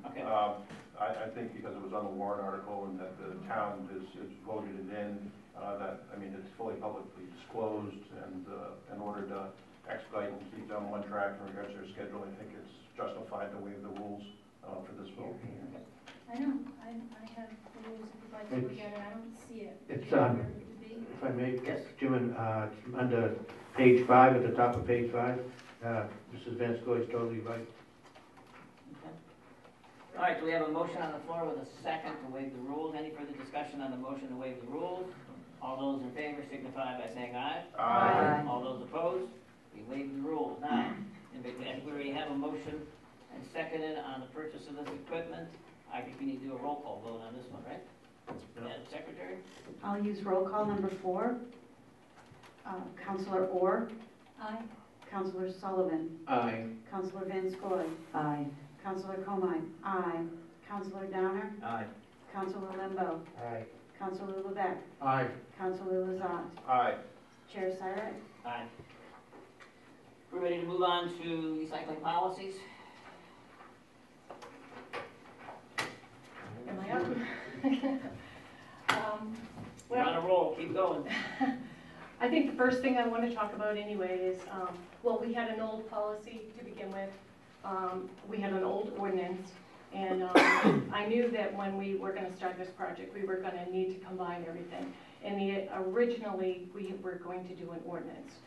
Okay. I think because it was on the warrant article and that the town is voted it in, that, I mean, it's fully publicly disclosed, and in order to expedite and keep them on track in regards to their schedule, I think it's justified to waive the rules for this vote. I know, I have the rules if you'd like to look at it. I don't see it. It's if I may, yes, Jim, under page 5, at the top of page 5, Mrs. Vanscoy is totally right. Okay. All right, do we have a motion on the floor with a second to waive the rules? Any further discussion on the motion to waive the rules? All those in favor signify by saying aye. Aye. All those opposed? We waive the rules. Now, I think we already have a motion and seconded on the purchase of this equipment. I think we need to do a roll call vote on this one, right? Madam Secretary? I'll use roll call number 4. Councillor Orr. Aye. Councillor Sullivan. Aye. Councillor Vanscoy. Aye. Councillor Comine. Aye. Councillor Downer. Aye. Councillor Lembo. Aye. Councillor Levesque. Aye. Councillor Lazat. Aye. Chair Siret. Aye. We're ready to move on to recycling policies. Am I up? We're on a roll, keep going. I think the first thing I want to talk about anyway is, well, we had an old policy to begin with. We had an old ordinance, and I knew that when we were going to start this project, we were going to need to combine everything. And originally, we were going to do an ordinance.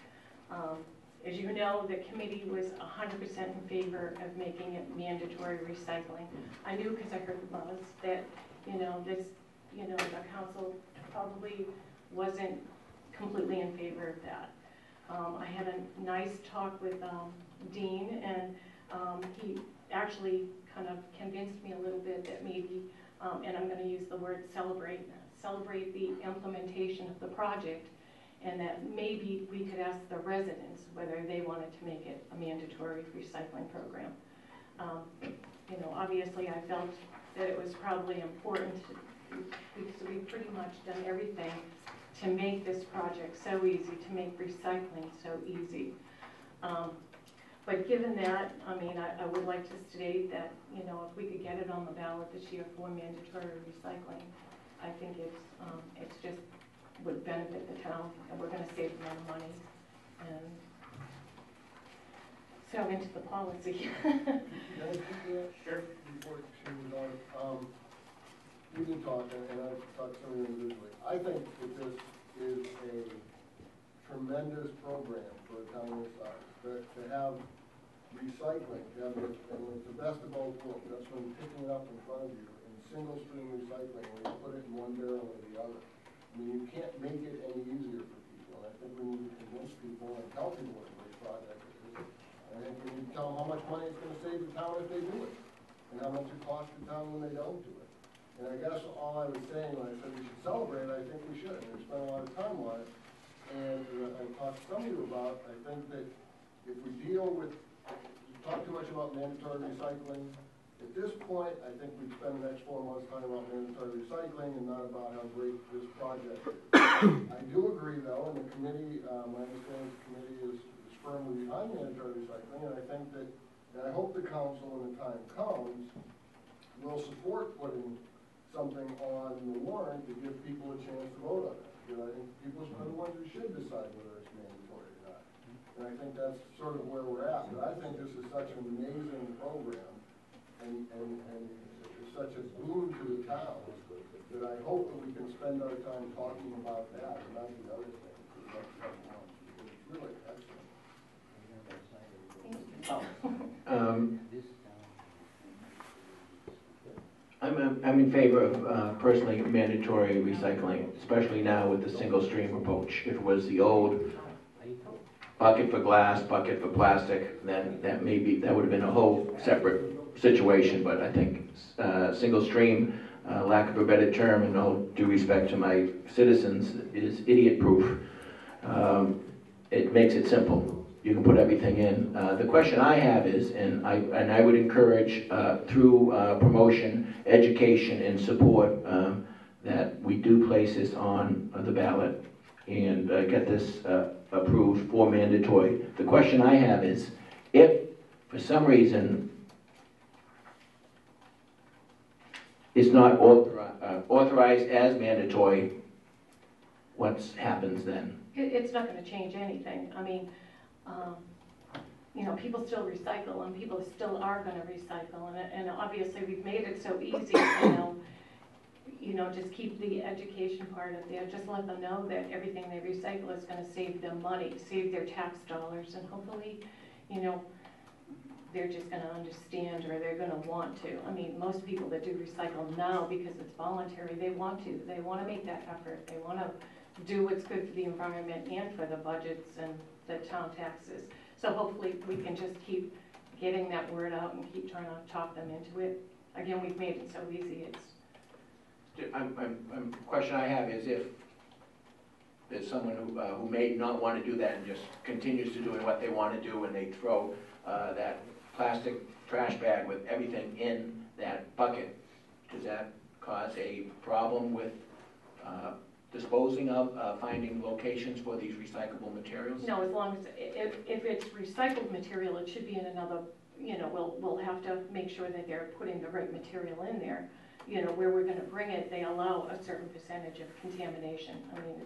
As you know, the committee was 100% in favor of making it mandatory recycling. I knew because I heard the buzz that, the council probably wasn't completely in favor of that. I had a nice talk with Dean, and he actually kind of convinced me a little bit that maybe, and I'm going to use the word celebrate the implementation of the project, and that maybe we could ask the residents whether they wanted to make it a mandatory recycling program. Obviously I felt that it was probably important because we've pretty much done everything to make this project so easy, to make recycling so easy. But given that, I would like to state that, if we could get it on the ballot this year for mandatory recycling, I think it's just would benefit the town, and we're going to save a lot of money. And so into the policy. Sure. Before she moves on, we did talk, and I've talked to some individually. I think that this is a tremendous program for a town this size. To have recycling, and it's the best of both worlds. That's when picking it up in front of you in single stream recycling, where you put it in one barrel or the other. I mean, you can't make it any easier for people. And I think we need to convince people and tell people what a great project it is. And I think we need to tell them how much money it's going to save the town if they do it, and how much it costs the town when they don't do it. And I guess all I was saying when I said we should celebrate, I think we should. And we spent a lot of time on it. And I talked to some of you about, I think that if we talk too much about mandatory recycling, at this point, I think we'd spend the next 4 months talking about mandatory recycling and not about how great this project is. I do agree, though, and the committee, my understanding is the committee is firmly behind mandatory recycling, and I think that, and I hope the council, when the time comes, will support putting something on the warrant to give people a chance to vote on it. Because I think people are the ones who should decide whether it's mandatory or not. And I think that's sort of where we're at. But I think this is such an amazing program, and it's such a boon to the town, that I hope that we can spend our time talking about that and not the other things for the next couple months. It's really excellent. I'm in favor of personally mandatory recycling, especially now with the single stream approach. If it was the old bucket for glass, bucket for plastic, then that would have been a whole separate situation. But I think single stream, lack of a better term, and all due respect to my citizens, is idiot proof. It makes it simple. You can put everything in. The question I have is, and I would encourage through promotion, education, and support that we do place this on the ballot and get this approved for mandatory. The question I have is, if for some reason is not authorized as mandatory, what happens then? It's not gonna change anything. I mean, you know, people still recycle and people still are gonna recycle. And obviously, we've made it so easy, you know, just keep the education part of there. Just let them know that everything they recycle is gonna save them money, save their tax dollars, and hopefully, you know, they're just gonna understand, or they're gonna want to. I mean, most people that do recycle now, because it's voluntary, they want to. They wanna make that effort. They wanna do what's good for the environment and for the budgets and the town taxes. So hopefully, we can just keep getting that word out and keep trying to talk them into it. Again, we've made it so easy. Question I have is if there's someone who may not want to do that and just continues to doing what they want to do, and they throw that plastic trash bag with everything in that bucket, does that cause a problem with disposing of, finding locations for these recyclable materials? No, as long as, if it's recycled material, it should be in another, you know, we'll have to make sure that they're putting the right material in there. You know, where we're gonna bring it, they allow a certain percentage of contamination. I mean,